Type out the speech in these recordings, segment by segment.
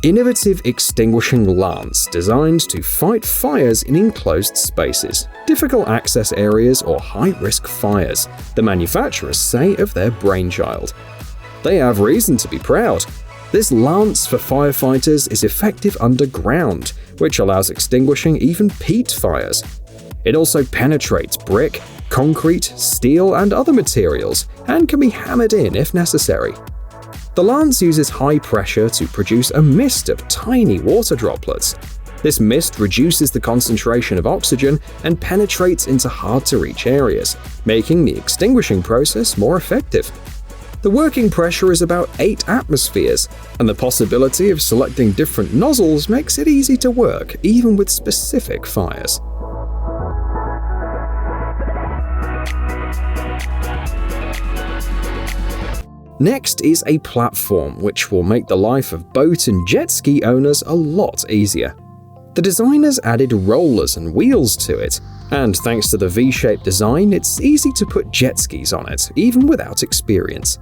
Innovative extinguishing lamps designed to fight fires in enclosed spaces, difficult access areas, or high-risk fires, the manufacturers say of their brainchild. They have reason to be proud. This lance for firefighters is effective underground, which allows extinguishing even peat fires. It also penetrates brick, concrete, steel, and other materials, and can be hammered in if necessary. The lance uses high pressure to produce a mist of tiny water droplets. This mist reduces the concentration of oxygen and penetrates into hard-to-reach areas, making the extinguishing process more effective. The working pressure is about 8 atmospheres, and the possibility of selecting different nozzles makes it easy to work even with specific fires. Next is a platform which will make the life of boat and jet ski owners a lot easier. The designers added rollers and wheels to it, and thanks to the V-shaped design, it's easy to put jet skis on it, even without experience.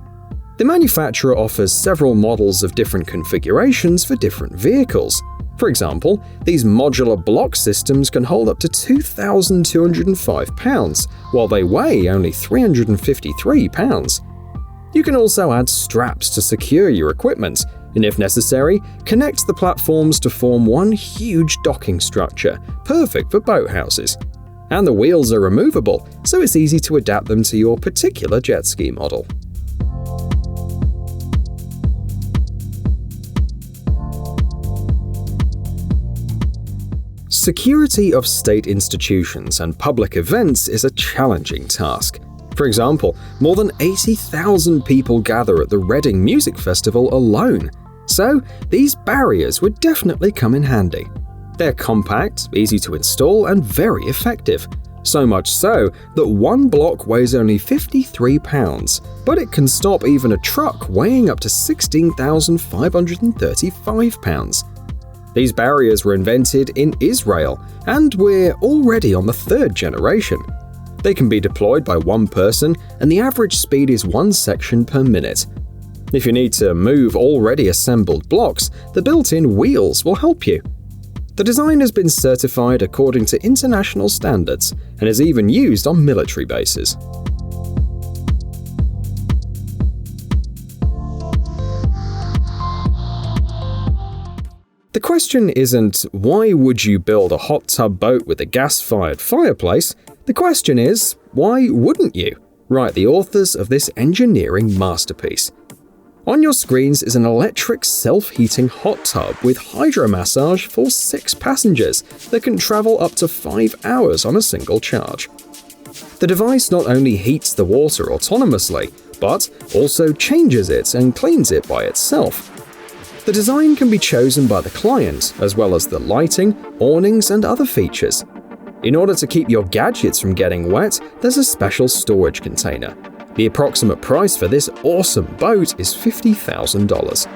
The manufacturer offers several models of different configurations for different vehicles. For example, these modular block systems can hold up to 2,205 pounds, while they weigh only 353 pounds. You can also add straps to secure your equipment, and if necessary, connect the platforms to form one huge docking structure, perfect for boathouses. And the wheels are removable, so it's easy to adapt them to your particular jet ski model. Security of state institutions and public events is a challenging task. For example, more than 80,000 people gather at the Reading Music Festival alone. So, these barriers would definitely come in handy. They're compact, easy to install, and very effective. So much so that one block weighs only 53 pounds, but it can stop even a truck weighing up to 16,535 pounds. These barriers were invented in Israel, and we're already on the 3rd generation. They can be deployed by one person, and the average speed is 1 section per minute. If you need to move already assembled blocks, the built-in wheels will help you. The design has been certified according to international standards and is even used on military bases. The question isn't, why would you build a hot tub boat with a gas-fired fireplace? The question is, why wouldn't you? Write the authors of this engineering masterpiece. On your screens is an electric self-heating hot tub with hydromassage for 6 passengers that can travel up to 5 hours on a single charge. The device not only heats the water autonomously, but also changes it and cleans it by itself. The design can be chosen by the client, as well as the lighting, awnings, and other features. In order to keep your gadgets from getting wet, there's a special storage container. The approximate price for this awesome boat is $50,000.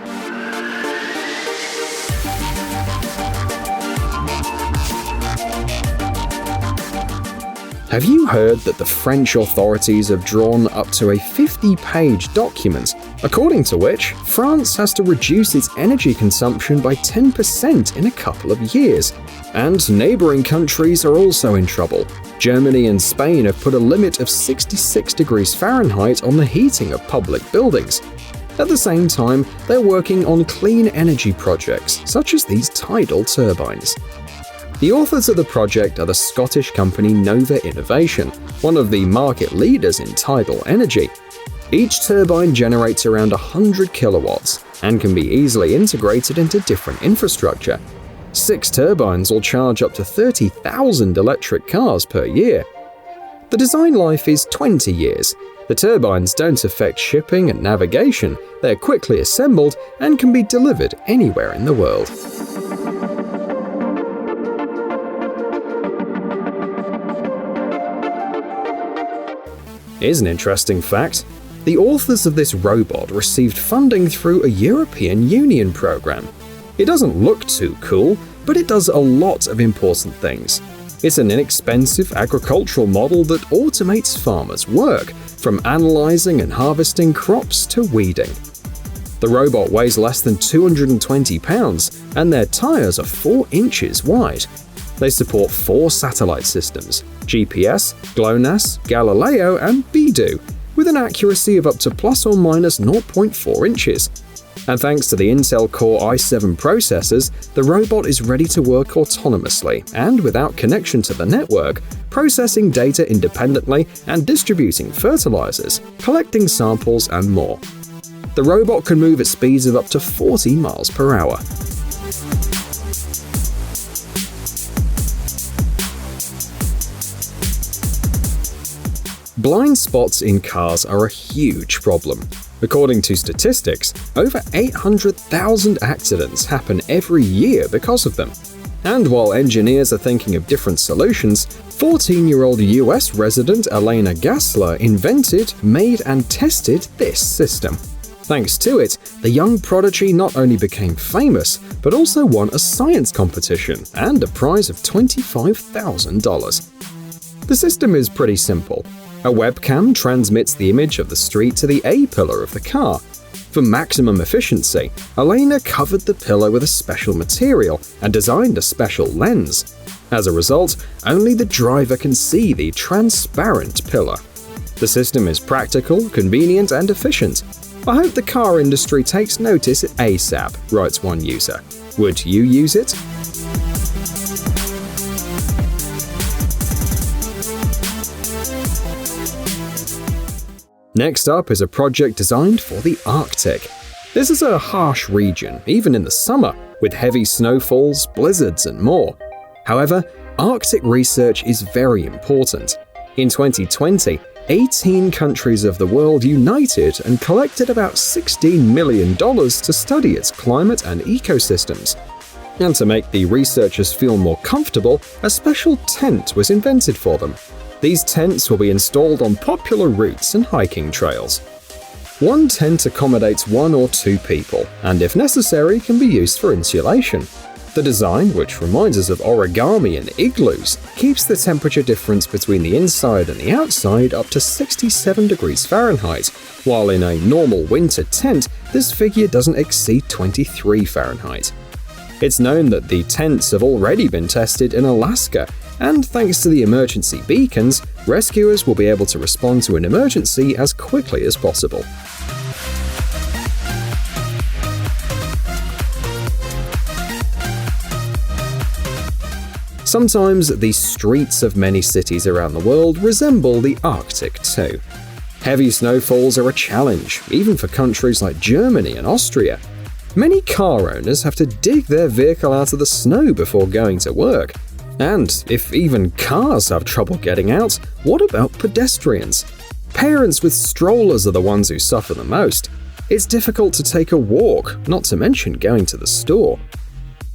Have you heard that the French authorities have drawn up to a 50-page document, according to which France has to reduce its energy consumption by 10% in a couple of years? And neighboring countries are also in trouble. Germany and Spain have put a limit of 66 degrees Fahrenheit on the heating of public buildings. At the same time, they're working on clean energy projects, such as these tidal turbines. The authors of the project are the Scottish company Nova Innovation, one of the market leaders in tidal energy. Each turbine generates around 100 kilowatts and can be easily integrated into different infrastructure. 6 turbines will charge up to 30,000 electric cars per year. The design life is 20 years. The turbines don't affect shipping and navigation, they're quickly assembled and can be delivered anywhere in the world. Here's an interesting fact. The authors of this robot received funding through a European Union program. It doesn't look too cool, but it does a lot of important things. It's an inexpensive agricultural model that automates farmers' work, from analyzing and harvesting crops to weeding. The robot weighs less than 220 pounds, and their tires are 4 inches wide. They support 4 satellite systems: GPS, GLONASS, Galileo, and Beidou, with an accuracy of up to plus or minus 0.4 inches. And thanks to the Intel Core i7 processors, the robot is ready to work autonomously and without connection to the network, processing data independently and distributing fertilizers, collecting samples, and more. The robot can move at speeds of up to 40 miles per hour. Blind spots in cars are a huge problem. According to statistics, over 800,000 accidents happen every year because of them. And while engineers are thinking of different solutions, 14-year-old US resident Elena Gassler invented, made, and tested this system. Thanks to it, the young prodigy not only became famous, but also won a science competition and a prize of $25,000. The system is pretty simple. A webcam transmits the image of the street to the A-pillar of the car. For maximum efficiency, Elena covered the pillar with a special material and designed a special lens. As a result, only the driver can see the transparent pillar. The system is practical, convenient, and efficient. I hope the car industry takes notice ASAP, writes one user. Would you use it? Next up is a project designed for the Arctic. This is a harsh region, even in the summer, with heavy snowfalls, blizzards, and more. However, Arctic research is very important. In 2020, 18 countries of the world united and collected about $16 million to study its climate and ecosystems. And to make the researchers feel more comfortable, a special tent was invented for them. These tents will be installed on popular routes and hiking trails. One tent accommodates 1 or 2 people, and if necessary can be used for insulation. The design, which reminds us of origami and igloos, keeps the temperature difference between the inside and the outside up to 67 degrees Fahrenheit, while in a normal winter tent, this figure doesn't exceed 23 Fahrenheit. It's known that the tents have already been tested in Alaska, and thanks to the emergency beacons, rescuers will be able to respond to an emergency as quickly as possible. Sometimes the streets of many cities around the world resemble the Arctic too. Heavy snowfalls are a challenge, even for countries like Germany and Austria. Many car owners have to dig their vehicle out of the snow before going to work. And if even cars have trouble getting out, what about pedestrians? Parents with strollers are the ones who suffer the most. It's difficult to take a walk, not to mention going to the store.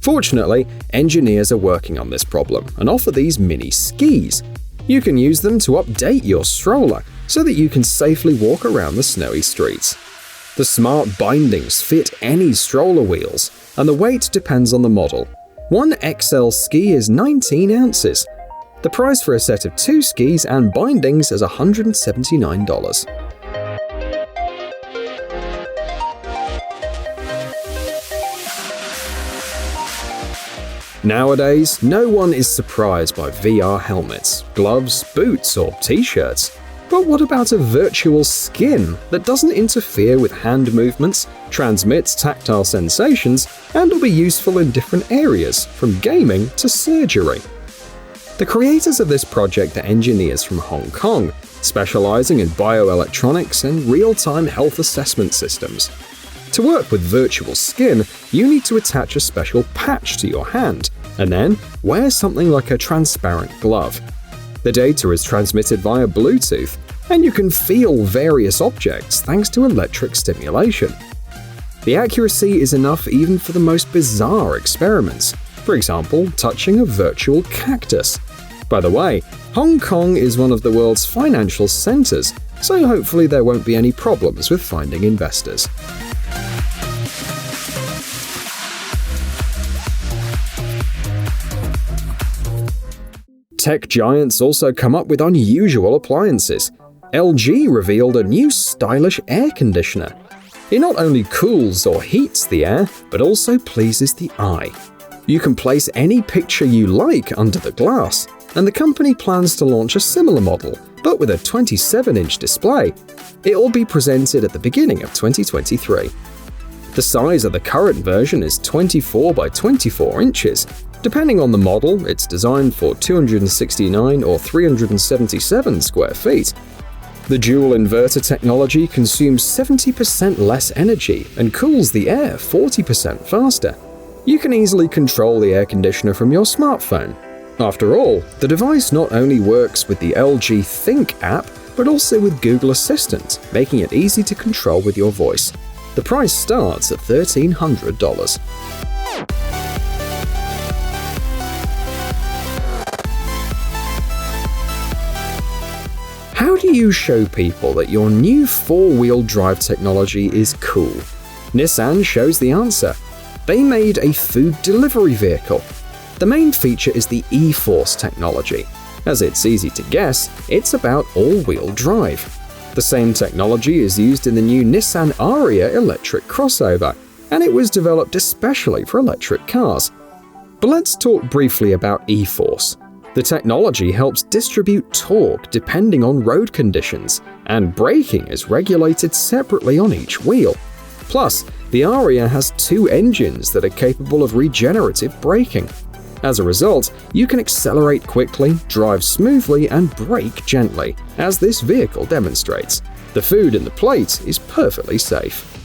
Fortunately, engineers are working on this problem and offer these mini skis. You can use them to update your stroller so that you can safely walk around the snowy streets. The smart bindings fit any stroller wheels, and the weight depends on the model. One XL ski is 19 ounces. The price for a set of 2 skis and bindings is $179. Nowadays, no one is surprised by VR helmets, gloves, boots, or t-shirts. But what about a virtual skin that doesn't interfere with hand movements, transmits tactile sensations, and will be useful in different areas, from gaming to surgery? The creators of this project are engineers from Hong Kong, specializing in bioelectronics and real-time health assessment systems. To work with virtual skin, you need to attach a special patch to your hand, and then wear something like a transparent glove. The data is transmitted via Bluetooth, and you can feel various objects thanks to electric stimulation. The accuracy is enough even for the most bizarre experiments, for example, touching a virtual cactus. By the way, Hong Kong is one of the world's financial centers, so hopefully there won't be any problems with finding investors. Tech giants also come up with unusual appliances. LG revealed a new stylish air conditioner. It not only cools or heats the air, but also pleases the eye. You can place any picture you like under the glass, and the company plans to launch a similar model, but with a 27-inch display. It will be presented at the beginning of 2023. The size of the current version is 24 by 24 inches. Depending on the model, it's designed for 269 or 377 square feet. The dual inverter technology consumes 70% less energy and cools the air 40% faster. You can easily control the air conditioner from your smartphone. After all, the device not only works with the LG Think app, but also with Google Assistant, making it easy to control with your voice. The price starts at $1,300. How do you show people that your new four-wheel drive technology is cool? Nissan shows the answer. They made a food delivery vehicle. The main feature is the e-Force technology. As it's easy to guess, it's about all-wheel drive. The same technology is used in the new Nissan Ariya electric crossover, and it was developed especially for electric cars. But let's talk briefly about e-Force. The technology helps distribute torque depending on road conditions, and braking is regulated separately on each wheel. Plus, the Ariya has two engines that are capable of regenerative braking. As a result, you can accelerate quickly, drive smoothly, and brake gently, as this vehicle demonstrates. The food in the plate is perfectly safe.